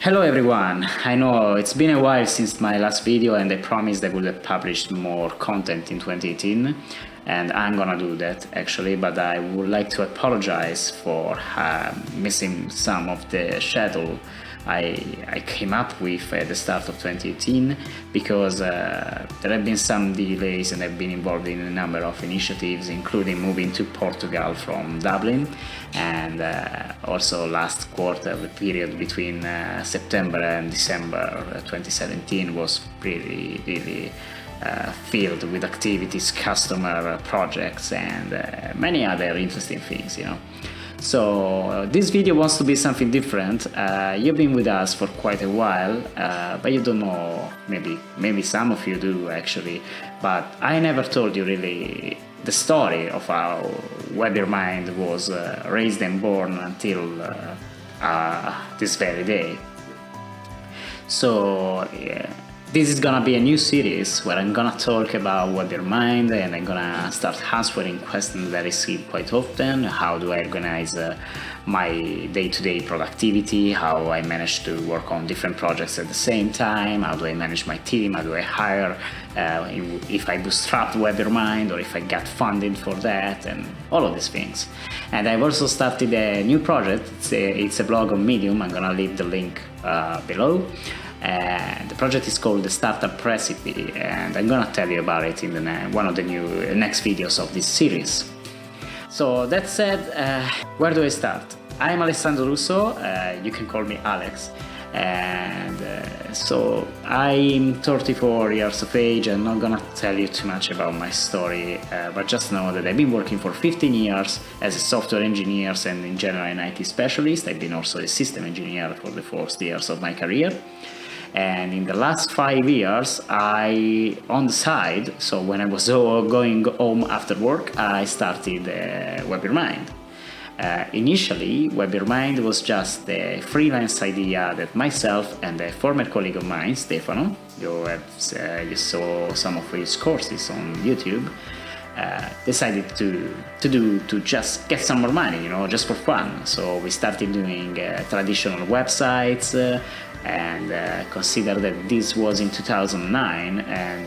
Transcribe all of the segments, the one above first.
Hello everyone, I know it's been a while since my last video and I promised I would have published more content in 2018 and I'm gonna do that actually, but I would like to apologize for missing some of the schedule I came up with at the start of 2018 because there have been some delays and I've been involved in a number of initiatives, including moving to Portugal from Dublin, and also last quarter, the period between September and December 2017 was really filled with activities, customer projects, and many other interesting things, So this video wants to be something different. You've been with us for quite a while, but you don't know, maybe some of you do actually, but I never told you really the story of how WebYourMind was raised and born until this very day. So this is gonna be a new series where I'm gonna talk about WebYourMind and I'm gonna start answering questions that I receive quite often. How do I organize my day-to-day productivity? How I manage to work on different projects at the same time? How do I manage my team? How do I hire? If I bootstrapped WebYourMind or if I got funded for that, and all of these things. And I've also started a new project. It's a blog on Medium. I'm gonna leave the link below. The project is called the Startup Recipe, and I'm gonna tell you about it in one of the next videos of this series. So that said, where do I start? I'm Alessandro Russo, you can call me Alex, and so I'm 34 years of age. I'm not gonna tell you too much about my story, but just know that I've been working for 15 years as a software engineer and in general an IT specialist. I've been also a system engineer for the first years of my career. And in the last 5 years, on the side, so when I was going home after work, I started WebYourMind. Initially, WebYourMind was just a freelance idea that myself and a former colleague of mine, Stefano, you saw some of his courses on YouTube, decided to just get some more money, just for fun. So we started doing traditional websites, and consider that this was in 2009, and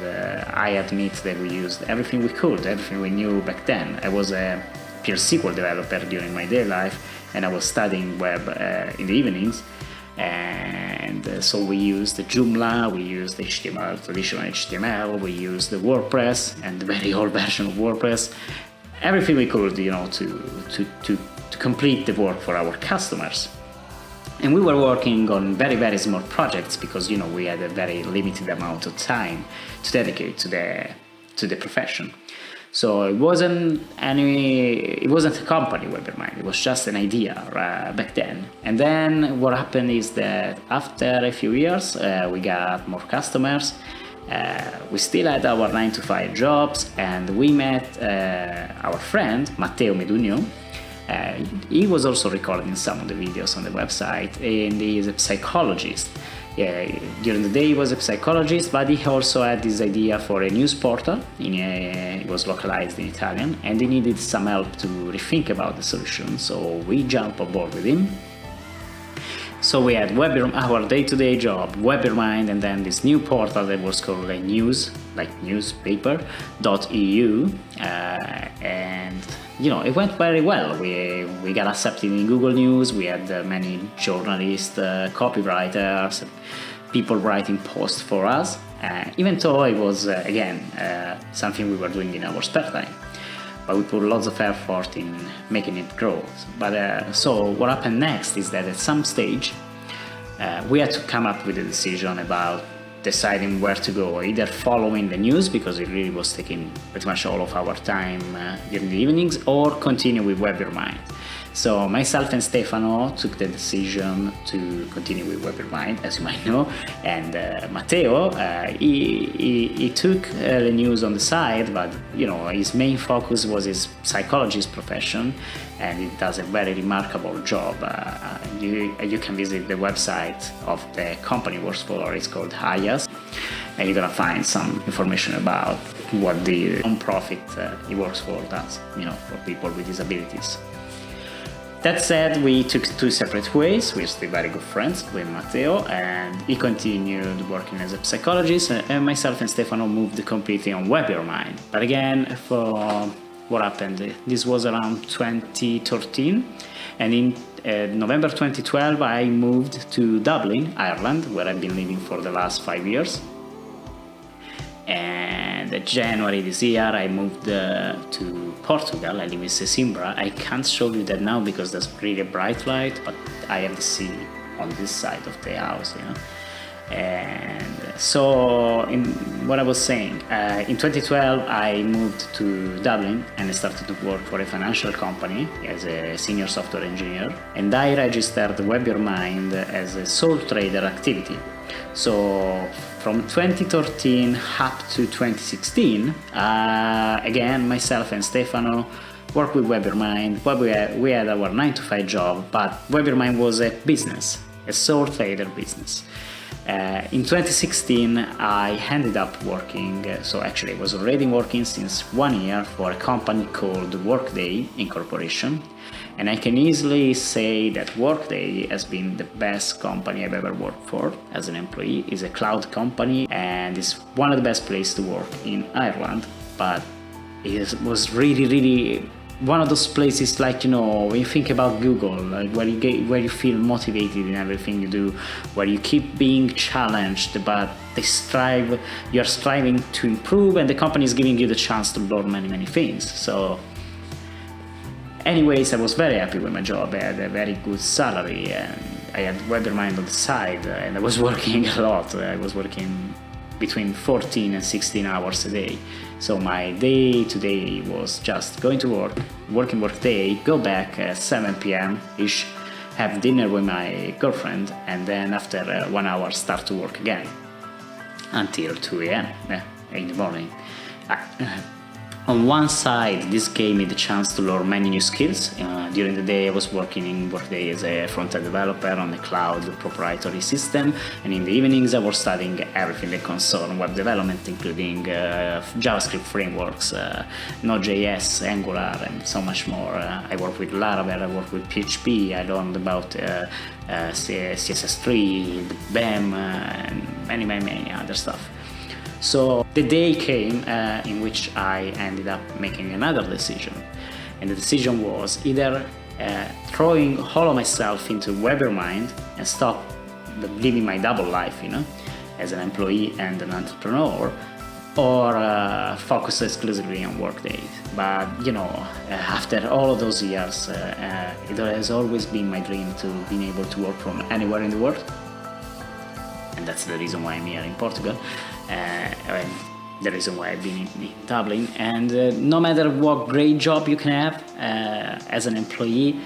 I admit that we used everything we could, everything we knew back then. I was a pure SQL developer during my day life, and I was studying web in the evenings, and so we used the Joomla, we used HTML, traditional HTML, we used the WordPress and the very old version of WordPress, everything we could, to complete the work for our customers. And we were working on very small projects because we had a very limited amount of time to dedicate to the profession. So it wasn't a company, WebYourMind. It was just an idea back then. And then what happened is that after a few years, we got more customers. We still had our 9-to-5 jobs, and we met our friend Matteo Medugno. He was also recording some of the videos on the website, and he is a psychologist. During the day he was a psychologist, but he also had this idea for a news portal. It was localized in Italian, and he needed some help to rethink about the solution, so we jumped on board with him. So we had our day-to-day job, WebYourMind, and then this new portal that was called a newspaper.eu, and it went very well. We got accepted in Google News. We had many journalists, copywriters, people writing posts for us, even though it was something we were doing in our spare time. But we put lots of effort in making it grow. But so what happened next is that at some stage we had to come up with a decision about deciding where to go, either following the news because it really was taking pretty much all of our time during the evenings, or continue with WebYourMind. So myself and Stefano took the decision to continue with WebYourMind, as you might know, and Matteo, he took the news on the side, but his main focus was his psychologist profession, and he does a very remarkable job. You can visit the website of the company he works for. It's called Hayas, and you're gonna find some information about what the non-profit he works for does, for people with disabilities. That said, we took two separate ways. We're still very good friends with Matteo, and he continued working as a psychologist, and myself and Stefano moved completely on WebYourMind. But again, for what happened, this was around 2013, and in November 2012 I moved to Dublin, Ireland, where I've been living for the last 5 years. And in January this year I moved to Portugal. I live in Sesimbra. I can't show you that now because there's really a bright light, but I have the sea on this side of the house, you know. And so, in what I was saying, in 2012 I moved to Dublin and I started to work for a financial company as a senior software engineer, and I registered WebYourMind as a sole trader activity. So from 2013 up to 2016, again, myself and Stefano worked with WebYourMind. We had our 9-to-5 job, but WebYourMind was a business, a sole trader business. In 2016, I ended up working, so actually I was already working since 1 year for a company called Workday Incorporation. And I can easily say that Workday has been the best company I've ever worked for as an employee. It's a cloud company and it's one of the best places to work in Ireland. But it was really one of those places, like, you know, when you think about Google, like where you feel motivated in everything you do, where you keep being challenged, but you're striving to improve, and the company is giving you the chance to learn many things. So anyways, I was very happy with my job. I had a very good salary and I had WebYourMind on the side, and I was working a lot. I was working between 14 and 16 hours a day. So my day to day was just going to work, working Workday, go back at 7 p.m. ish, have dinner with my girlfriend, and then after 1 hour start to work again until 2 a.m. In the morning. On one side, this gave me the chance to learn many new skills. During the day I was working in Workday as a front-end developer on the cloud proprietary system, and in the evenings I was studying everything that concerns web development, including JavaScript frameworks, Node.js, Angular, and so much more. I work with Laravel, I work with PHP, I learned about CSS3, BEM, and many other stuff. So the day came in which I ended up making another decision, and the decision was either throwing all of myself into WebYourMind and stop living my double life, you know, as an employee and an entrepreneur, or focus exclusively on Workday. But you know, after all of those years, it has always been my dream to be able to work from anywhere in the world, and that's the reason why I'm here in Portugal. The reason why I've been in Dublin. And no matter what great job you can have as an employee,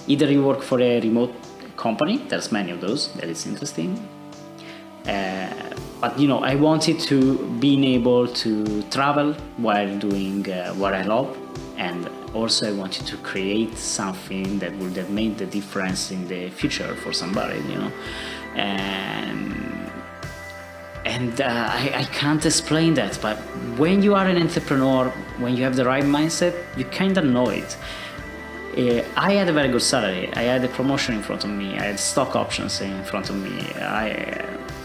either you work for a remote company, there's many of those, that is interesting, but you know, I wanted to be able to travel while doing what I love, and also I wanted to create something that would have made the difference in the future for somebody, you know. And I can't explain that, but when you are an entrepreneur, when you have the right mindset, you kind of know it. I had a very good salary. I had a promotion in front of me. I had stock options in front of me.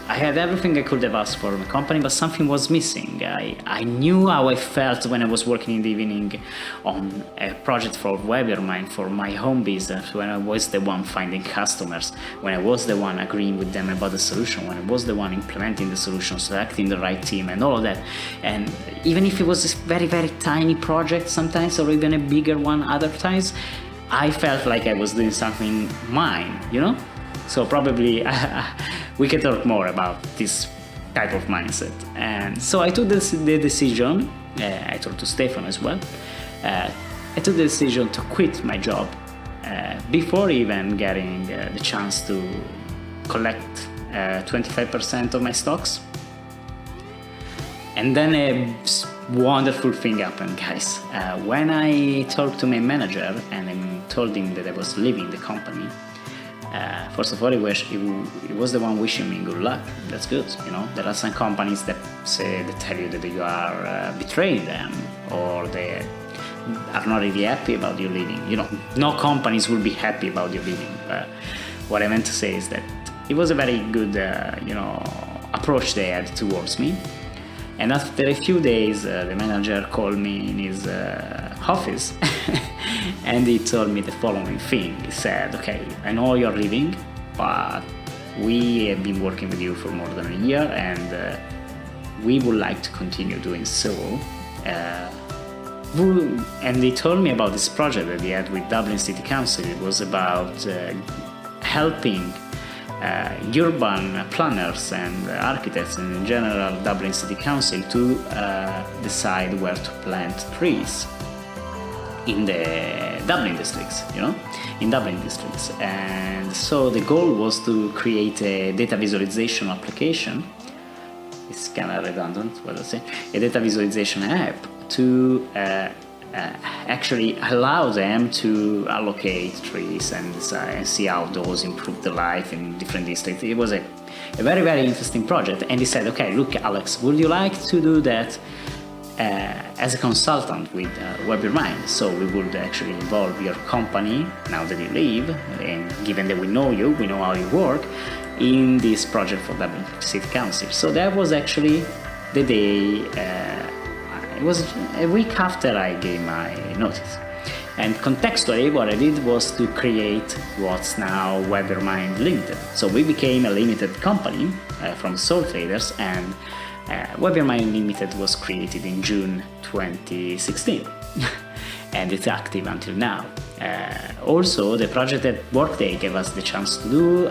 I had everything I could have asked for in a company, but something was missing. I knew how I felt when I was working in the evening on a project for WebYourMind, for my home business, when I was the one finding customers, when I was the one agreeing with them about the solution, when I was the one implementing the solution, selecting the right team and all of that. And even if it was a very tiny project sometimes, or even a bigger one other times, I felt like I was doing something mine, you know? So probably we can talk more about this type of mindset. And so I took the decision, I talked to Stefan as well, I took the decision to quit my job before even getting the chance to collect 25% of my stocks. And then a wonderful thing happened, guys. When I talked to my manager and I told him that I was leaving the company, first of all, he was the one wishing me good luck. That's good, you know. There are some companies that tell you that you are betraying them, or they are not really happy about you leaving. No companies will be happy about you leaving. What I meant to say is that it was a very good, approach they had towards me. And after a few days, the manager called me in his office and he told me the following thing. He said, okay, I know you're leaving, but we have been working with you for more than a year and we would like to continue doing so. And they told me about this project that they had with Dublin City Council. It was about helping urban planners and architects and in general Dublin City Council to decide where to plant trees in the Dublin districts, And so the goal was to create a data visualization application. It's kind of redundant, what I say. A data visualization app to actually allow them to allocate trees and see how those improve the life in different districts. It was a very, very interesting project. And he said, okay, look, Alex, would you like to do that as a consultant with WebYourMind? So we would actually involve your company, now that you leave, and given that we know you, we know how you work, in this project for Dublin City Council. So that was actually the day. It was a week after I gave my notice. And contextually, what I did was to create what's now WebYourMind Limited. So we became a limited company from sole traders, and WebYourMind Limited was created in June 2016. And it's active until now. Also, the project that Workday gave us the chance to do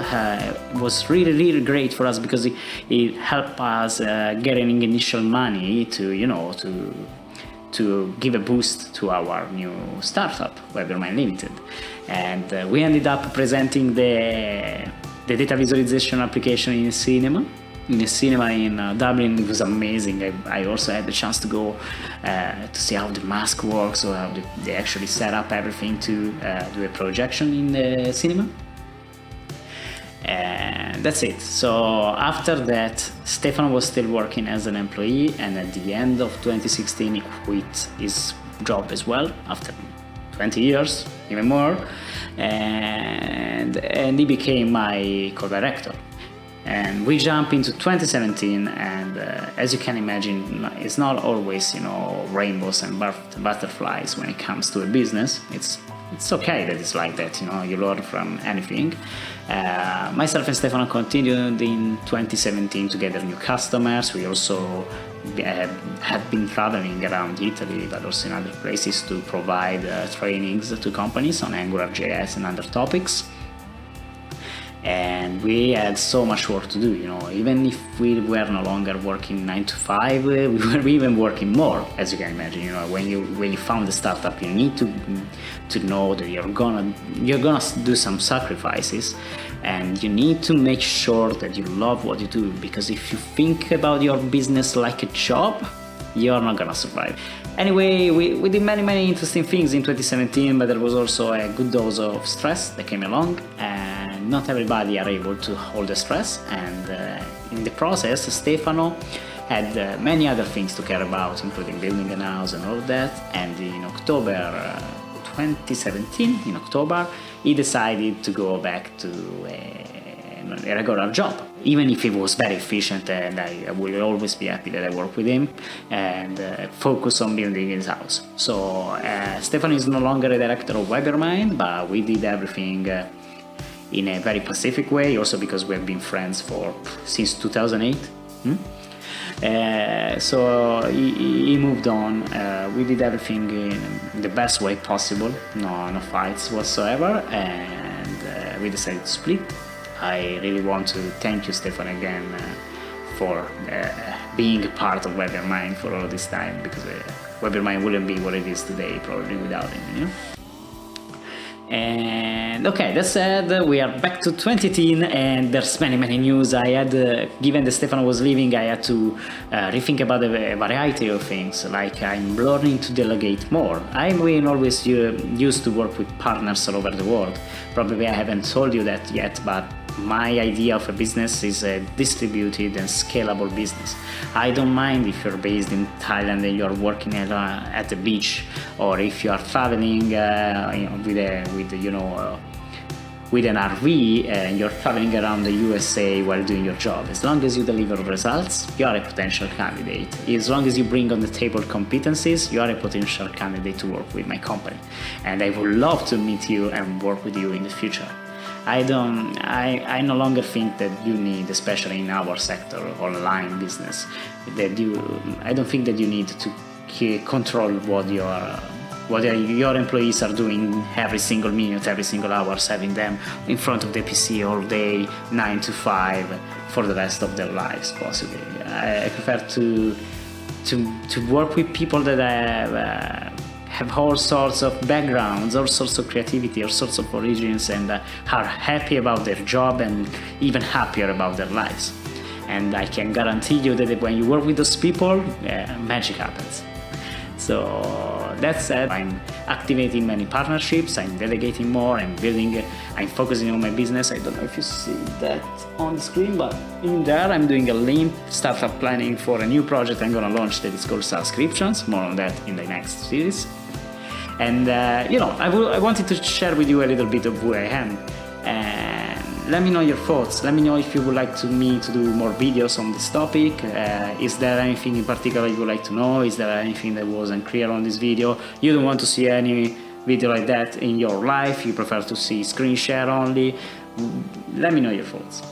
was really, really great for us because it helped us getting initial money to give a boost to our new startup, WebYourMind Limited. And we ended up presenting the data visualization application in a cinema in Dublin. It was amazing. I also had the chance to go to see how the mask works, or how they actually set up everything to do a projection in the cinema. And that's it. So after that, Stefano was still working as an employee, and at the end of 2016 he quit his job as well after 20 years, even more, and he became my co-director. And we jump into 2017, and as you can imagine, it's not always rainbows and butterflies when it comes to a business. It's okay that it's like that, you learn from anything. Myself and Stefano continued in 2017 to gather new customers. We also had been traveling around Italy, but also in other places, to provide trainings to companies on AngularJS and other topics. And we had so much work to do, even if we were no longer working 9 to 5, we were even working more, as you can imagine. When you found a startup, you need to know that you're gonna do some sacrifices, and you need to make sure that you love what you do, because if you think about your business like a job, you're not gonna survive. Anyway, we did many interesting things in 2017, but there was also a good dose of stress that came along, and not everybody are able to hold the stress. And in the process, Stefano had many other things to care about, including building a house and all of that. And in October 2017, he decided to go back to a regular job, even if he was very efficient, and I will always be happy that I work with him and focus on building his house. So Stefano is no longer a director of WebYourMind, but we did everything in a very pacific way, also because we have been friends since 2008. So he moved on. We did everything in the best way possible, no fights whatsoever, and we decided to split. I really want to thank you, Stefan, again for being a part of WebYourMind for all this time, because WebYourMind wouldn't be what it is today probably without him. And okay, that said, we are back to 2018, and there's many news. I had, given that Stefano was leaving, I had to rethink about a variety of things. Like, I'm learning to delegate more. I've been always used to work with partners all over the world. Probably I haven't told you that yet, but my idea of a business is a distributed and scalable business. I don't mind if you're based in Thailand and you're working at the beach, or if you are traveling with an RV and you're traveling around the USA while doing your job. As long as you deliver results, you are a potential candidate. As long as you bring on the table competencies, you are a potential candidate to work with my company. And I would love to meet you and work with you in the future. I no longer think that you need, especially in our sector, online business, I don't think that you need to control what your employees are doing every single minute, every single hour, having them in front of the PC all day, 9 to 5, for the rest of their lives, possibly. I prefer to work with people that have all sorts of backgrounds, all sorts of creativity, all sorts of origins, and are happy about their job and even happier about their lives. And I can guarantee you that when you work with those people, magic happens. So that said, I'm activating many partnerships, I'm delegating more, I'm focusing on my business. I don't know if you see that on the screen, but in there I'm doing a lean startup planning for a new project I'm going to launch that is called Subscriptions. More on that in the next series. And I wanted to share with you a little bit of who I am. And let me know your thoughts. Let me know if you would like me to do more videos on this topic. Is there anything in particular you would like to know? Is there anything that wasn't clear on this video? You don't want to see any video like that in your life? You prefer to see screen share only? Let me know your thoughts.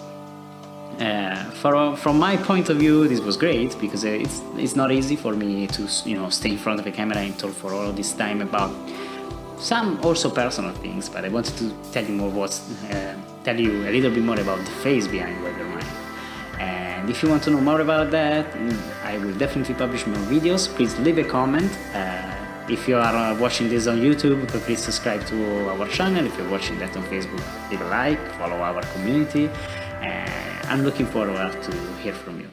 From my point of view, this was great because it's not easy for me to stay in front of a camera and talk for all this time about some also personal things. But I wanted to tell you a little bit more about the face behind WebYourMind. And if you want to know more about that, I will definitely publish more videos. Please leave a comment. If you are watching this on YouTube, please subscribe to our channel. If you're watching that on Facebook, leave a like, follow our community. I'm looking forward to hear from you.